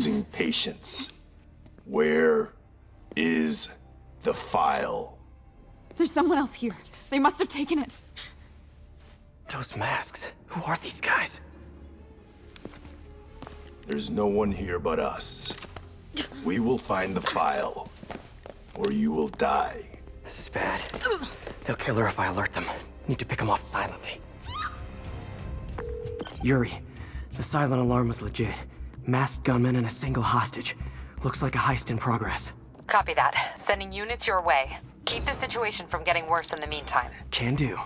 losing patience. Where is the file? There's someone else here. They must have taken it. Those masks. Who are these guys? There's no one here but us. We will find the file, or you will die. This is bad. They'll kill her if I alert them. Need to pick them off silently. Yuri, the silent alarm was legit. Masked gunmen and a single hostage. Looks like a heist in progress. Copy that. Sending units your way. Keep the situation from getting worse in the meantime. Can do.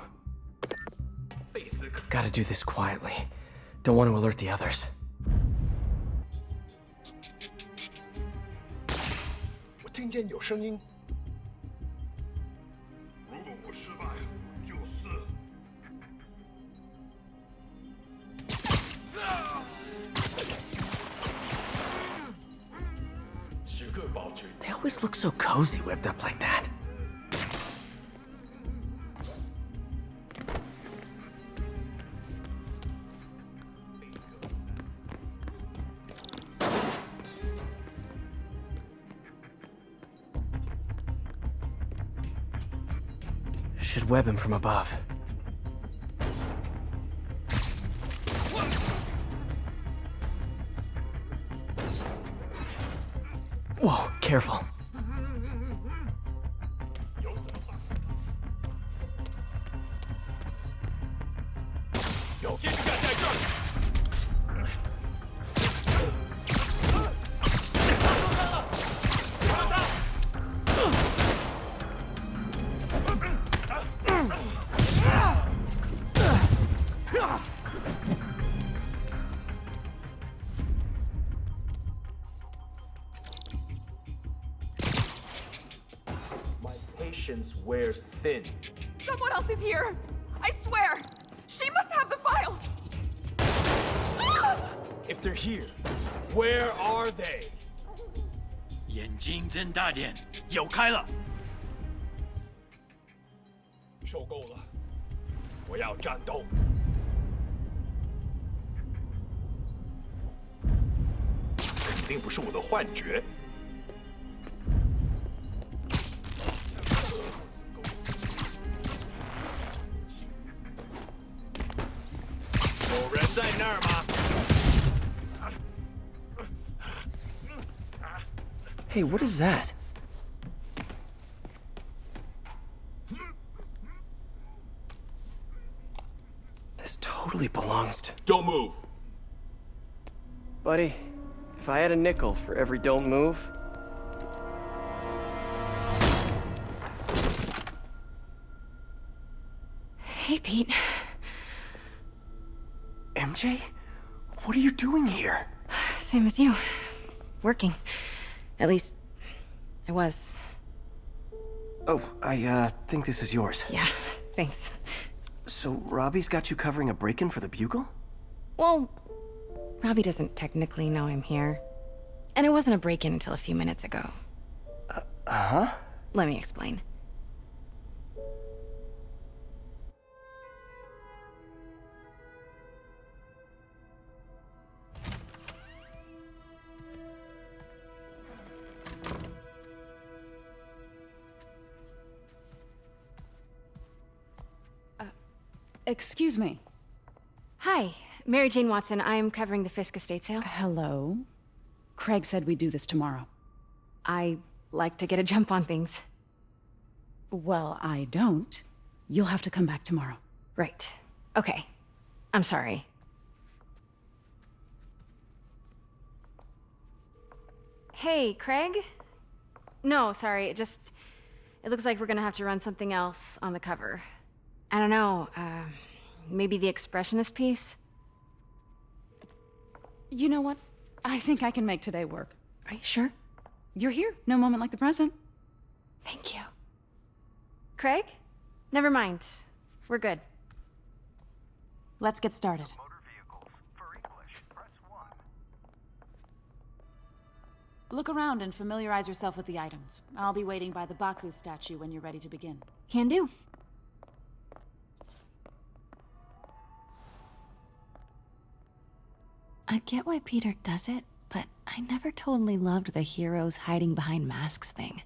Gotta do this quietly. Don't want to alert the others. They always look so cozy whipped up like that. Should web him from above. Whoa, careful. Patience wears thin. Someone else is here. I swear. She must have the file. If they're here, where are they? 眼睛睁大点，有开了！受够了，我要战斗。肯定不是我的幻觉。有人在那儿吗？ Hey, what is that? This totally belongs to... Don't move. Buddy, if I had a nickel for every don't move... Hey, Pete. MJ? What are you doing here? Same as you. Working. At least, I was. Oh, I think this is yours. Yeah, thanks. So, Robbie's got you covering a break-in for the Bugle? Well, Robbie doesn't technically know I'm here. And it wasn't a break-in until a few minutes ago. Uh-huh? Let me explain. Excuse me. Hi, Mary Jane Watson. I'm covering the Fisk estate sale. Hello. Craig said we'd do this tomorrow. I like to get a jump on things. Well, I don't. You'll have to come back tomorrow. Right. Okay. I'm sorry. Hey, Craig? No, sorry. It looks like we're gonna have to run something else on the cover. I don't know, maybe the expressionist piece? You know what? I think I can make today work. Are you sure? You're here. No moment like the present. Thank you. Craig? Never mind. We're good. Let's get started. Motor vehicles. For English, press 1. Look around and familiarize yourself with the items. I'll be waiting by the Baku statue when you're ready to begin. Can do. I get why Peter does it, but I never totally loved the heroes hiding behind masks thing.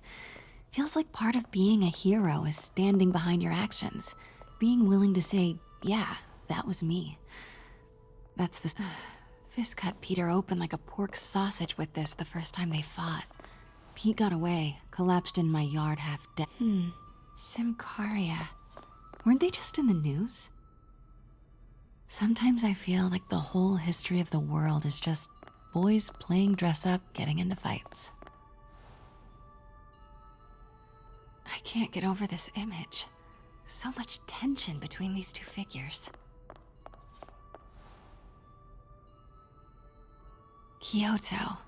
Feels like part of being a hero is standing behind your actions, being willing to say, yeah, that was me. That's the... Fisk cut Peter open like a pork sausage with this the first time they fought. Pete got away, collapsed in my yard half dead. Symkaria. Weren't they just in the news? Sometimes I feel like the whole history of the world is just boys playing dress up, getting into fights. I can't get over this image. So much tension between these two figures. Kyoto.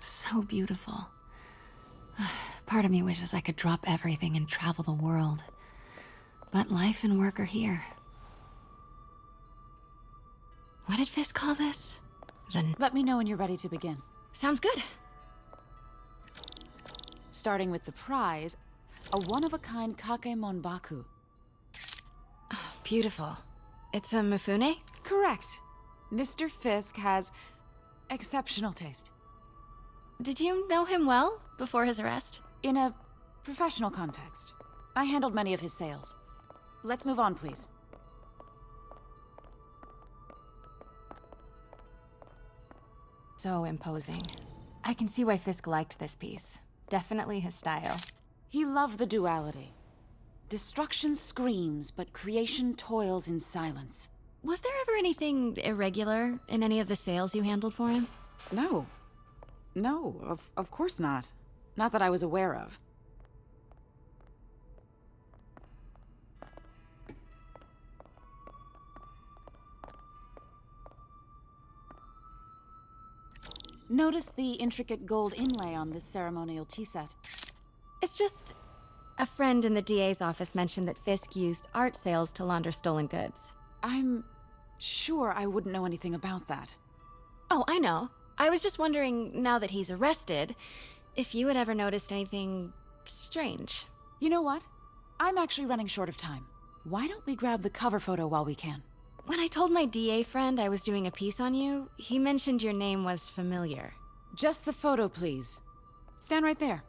So beautiful. Part of me wishes I could drop everything and travel the world. But life and work are here. What did Fisk call this? Let me know when you're ready to begin. Sounds good. Starting with the prize, a one-of-a-kind Kakemon Baku. Beautiful. It's a Mifune? Correct. Mr. Fisk has exceptional taste. Did you know him well before his arrest? In a professional context, I handled many of his sales. Let's move on, please. So imposing. I can see why Fisk liked this piece. Definitely his style. He loved the duality. Destruction screams, but creation toils in silence. Was there ever anything irregular in any of the sales you handled for him? No. No, of course not. Not that I was aware of. Notice the intricate gold inlay on this ceremonial tea set. It's just... a friend in the DA's office mentioned that Fisk used art sales to launder stolen goods. I'm sure I wouldn't know anything about that. Oh, I know. I was just wondering, now that he's arrested, if you had ever noticed anything strange. You know what? I'm actually running short of time. Why don't we grab the cover photo while we can? When I told my DA friend I was doing a piece on you, he mentioned your name was familiar. Just the photo, please. Stand right there.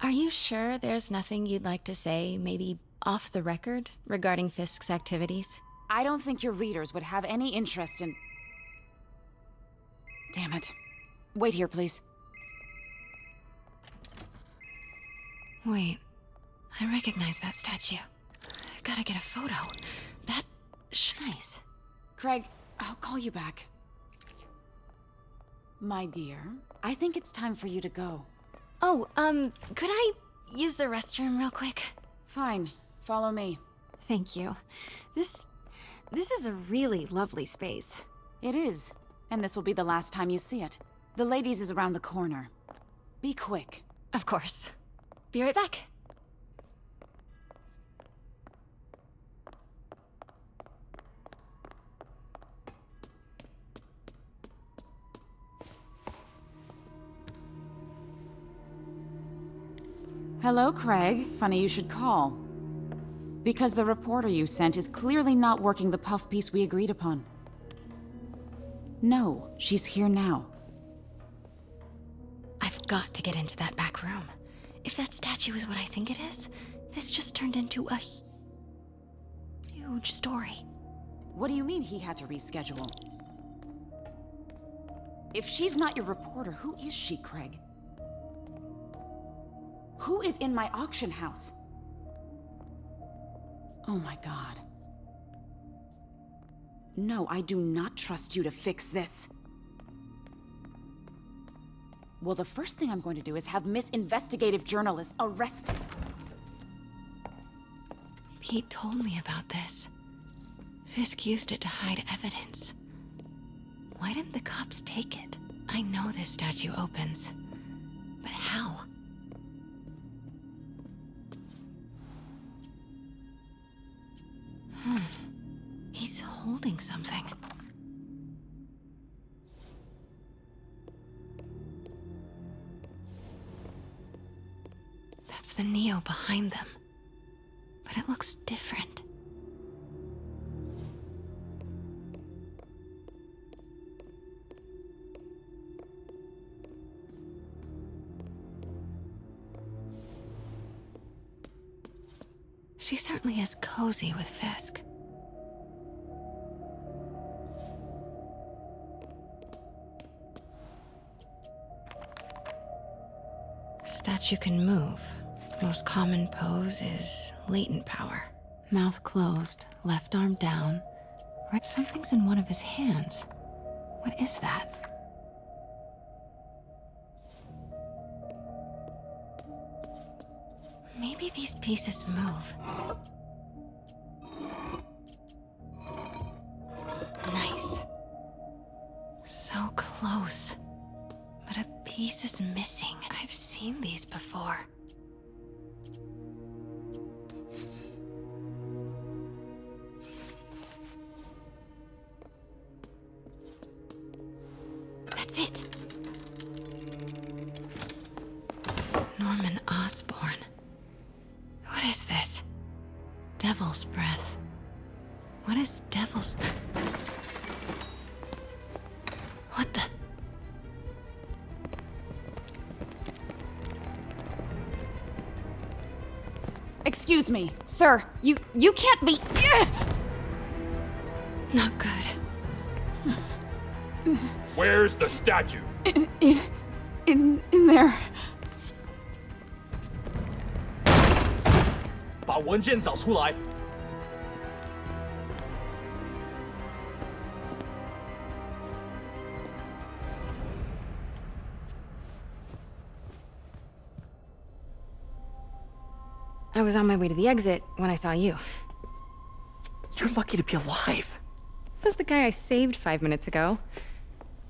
Are you sure there's nothing you'd like to say, maybe off the record, regarding Fisk's activities? I don't think your readers would have any interest in... Damn it. Wait here, please. Wait, I recognize that statue. Gotta get a photo. Nice. Craig, I'll call you back. My dear, I think it's time for you to go. Oh, could I use the restroom real quick? Fine. Follow me. Thank you. This is a really lovely space. It is. And this will be the last time you see it. The ladies is around the corner. Be quick. Of course. Be right back. Hello, Craig. Funny you should call. Because the reporter you sent is clearly not working the puff piece we agreed upon. No, she's here now. I've got to get into that back room. If that statue is what I think it is, this just turned into a huge story. What do you mean he had to reschedule? If she's not your reporter, who is she, Craig? Who is in my auction house? Oh my god. No, I do not trust you to fix this. Well, the first thing I'm going to do is have Miss Investigative Journalist arrested. Pete told me about this. Fisk used it to hide evidence. Why didn't the cops take it? I know this statue opens. But how? He's holding something. That's the Neo behind them. But it looks different. She certainly is cozy with Fisk. Statue can move. Most common pose is latent power. Mouth closed, left arm down. Right, something's in one of his hands. What is that? Maybe these pieces move. Nice. So close. But a piece is missing. I've seen these before. That's it. Norman Osborn. What is this? Devil's breath. What is devil's... What the... Excuse me, sir. You can't be... Not good. Where's the statue? In there. 把文件找出来。I was on my way to the exit when I saw you. You're lucky to be alive. Says the guy I saved 5 minutes ago.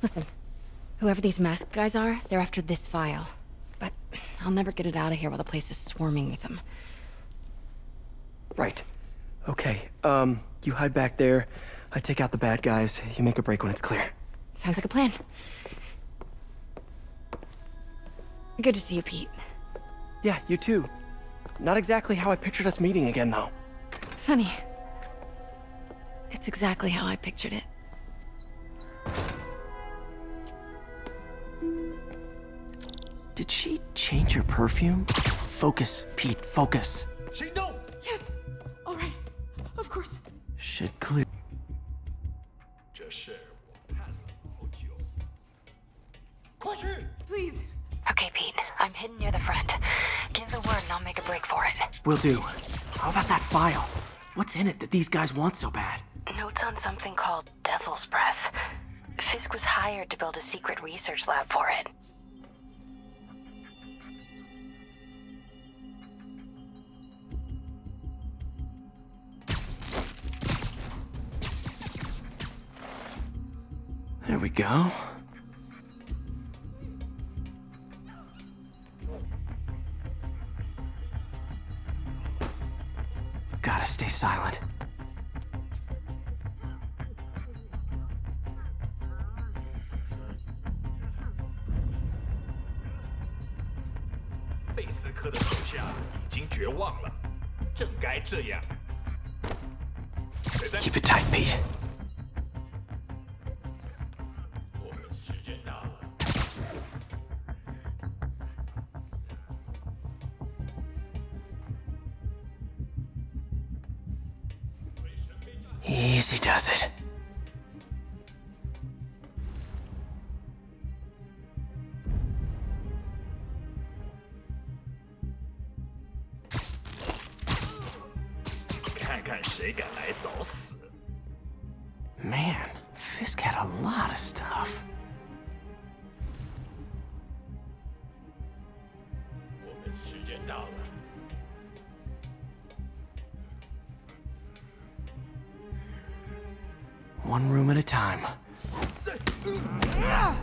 Listen, whoever these masked guys are, they're after this file. But I'll never get it out of here while the place is swarming with them. Right. Okay, you hide back there. I take out the bad guys. You make a break when it's clear. Sounds like a plan. Good to see you, Pete. Yeah, you too. Not exactly how I pictured us meeting again, though. Funny. It's exactly how I pictured it. Did she change her perfume? Focus, Pete, focus. 行动！ Yes. All right. Of course. Should clear. 这事我看了好久。快去！ Please. Okay, Pete. I'm hidden near the front. Give the word and I'll make a break for it. Will do. How about that file? What's in it that these guys want so bad? Notes on something called Devil's Breath. Fisk was hired to build a secret research lab for it. There we go. Gotta stay silent.费斯科的手下已经绝望了，正该这样。谁在？ Keep it tight, Pete. 我们时间到了。 Easy does it. Man, Fisk had a lot of stuff. 我们时间到了。 One room at a time.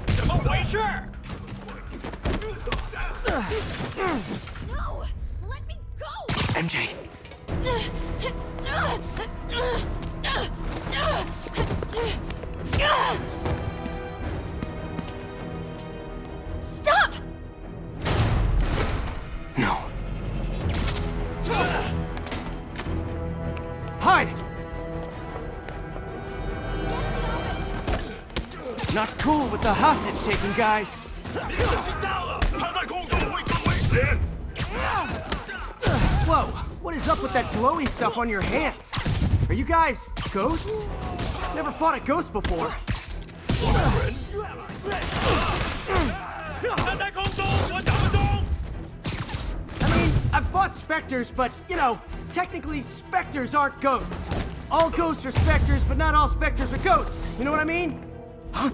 怎么回事？ No! Let me go! MJ, Stop! no. Hide! Not cool with the hostage taking, guys. 你时间到了，他在空中会更危险。 Whoa, what is up with that glowy stuff on your hands? Are you guys ghosts? Never fought a ghost before. I mean, I've fought specters, but, you know, technically specters aren't ghosts. All ghosts are specters, but not all specters are ghosts. You know what I mean? Huh?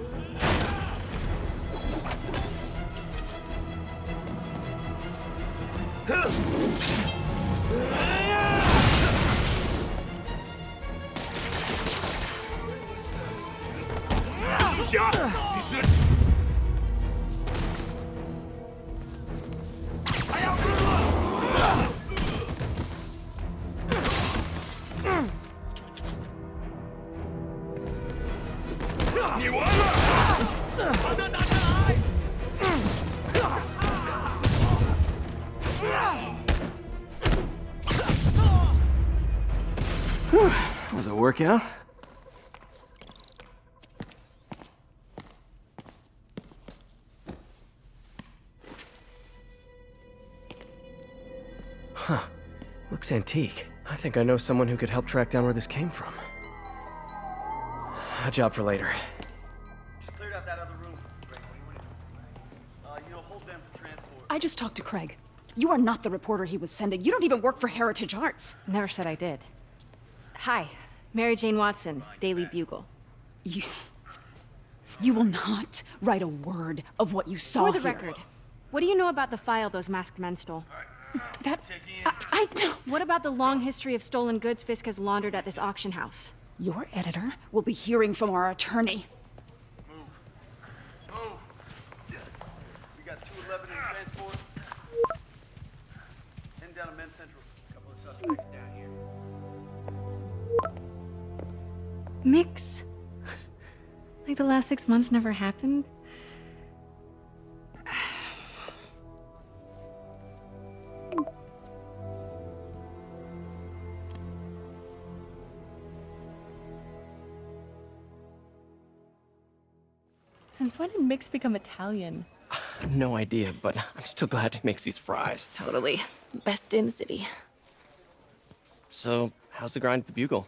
That was a workout. Huh. Looks antique. I think I know someone who could help track down where this came from. A job for later. Just cleared out that other room. Great, what do you want to do? Hold them for transport. I just talked to Craig. You are not the reporter he was sending. You don't even work for Heritage Arts. Never said I did. Hi, Mary Jane Watson, Daily Bugle. You will not write a word of what you saw For the here. record, what do you know about the file those masked men stole? That... I don't... What about the long history of stolen goods Fisk has laundered at this auction house? Your editor will be hearing from our attorney. Move. We got 211 in transport. Heading down to Men's Central. Couple of suspects down here. Mix? Like the last 6 months never happened? Since when did Mix become Italian? No idea, but I'm still glad he makes these fries. Totally. Best in the city. So, how's the grind at the Bugle?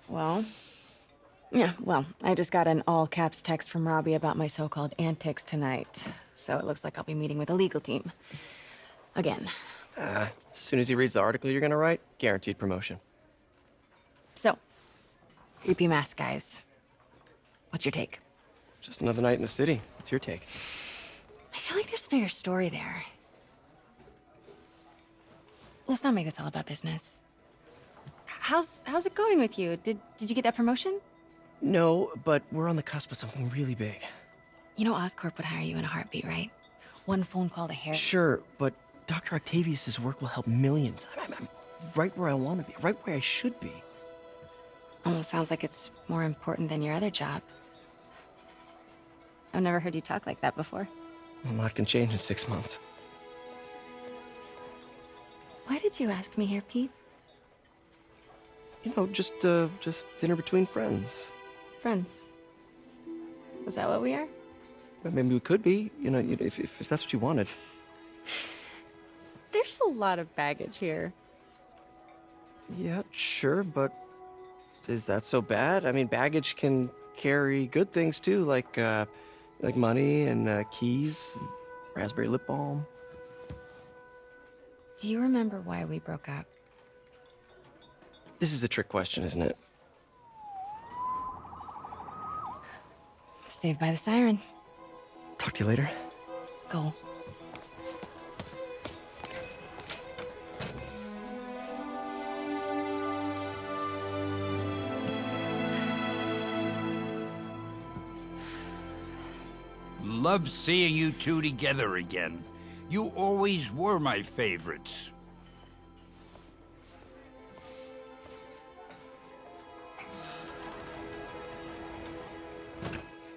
Well, I just got an all-caps text from Robbie about my so-called antics tonight. So it looks like I'll be meeting with a legal team. Again. As soon as he reads the article you're gonna write, guaranteed promotion. So, creepy mask guys. What's your take? Just another night in the city. What's your take? I feel like there's a bigger story there. Let's not make this all about business. How's it going with you? Did you get that promotion? No, but we're on the cusp of something really big. You know Oscorp would hire you in a heartbeat, right? One phone call to Harry. Sure, but Dr. Octavius's work will help millions. I'm right where I want to be, right where I should be. Almost sounds like it's more important than your other job. I've never heard you talk like that before. A lot can change in 6 months. Why did you ask me here, Pete? You know, just dinner between friends. Friends. Is that what we are? Well, maybe we could be, you know, if that's what you wanted. There's a lot of baggage here. Yeah, sure, but is that so bad? I mean, baggage can carry good things too, like money and keys, and raspberry lip balm. Do you remember why we broke up? This is a trick question, isn't it? Saved by the siren. Talk to you later. Go. Love seeing you two together again. You always were my favorites.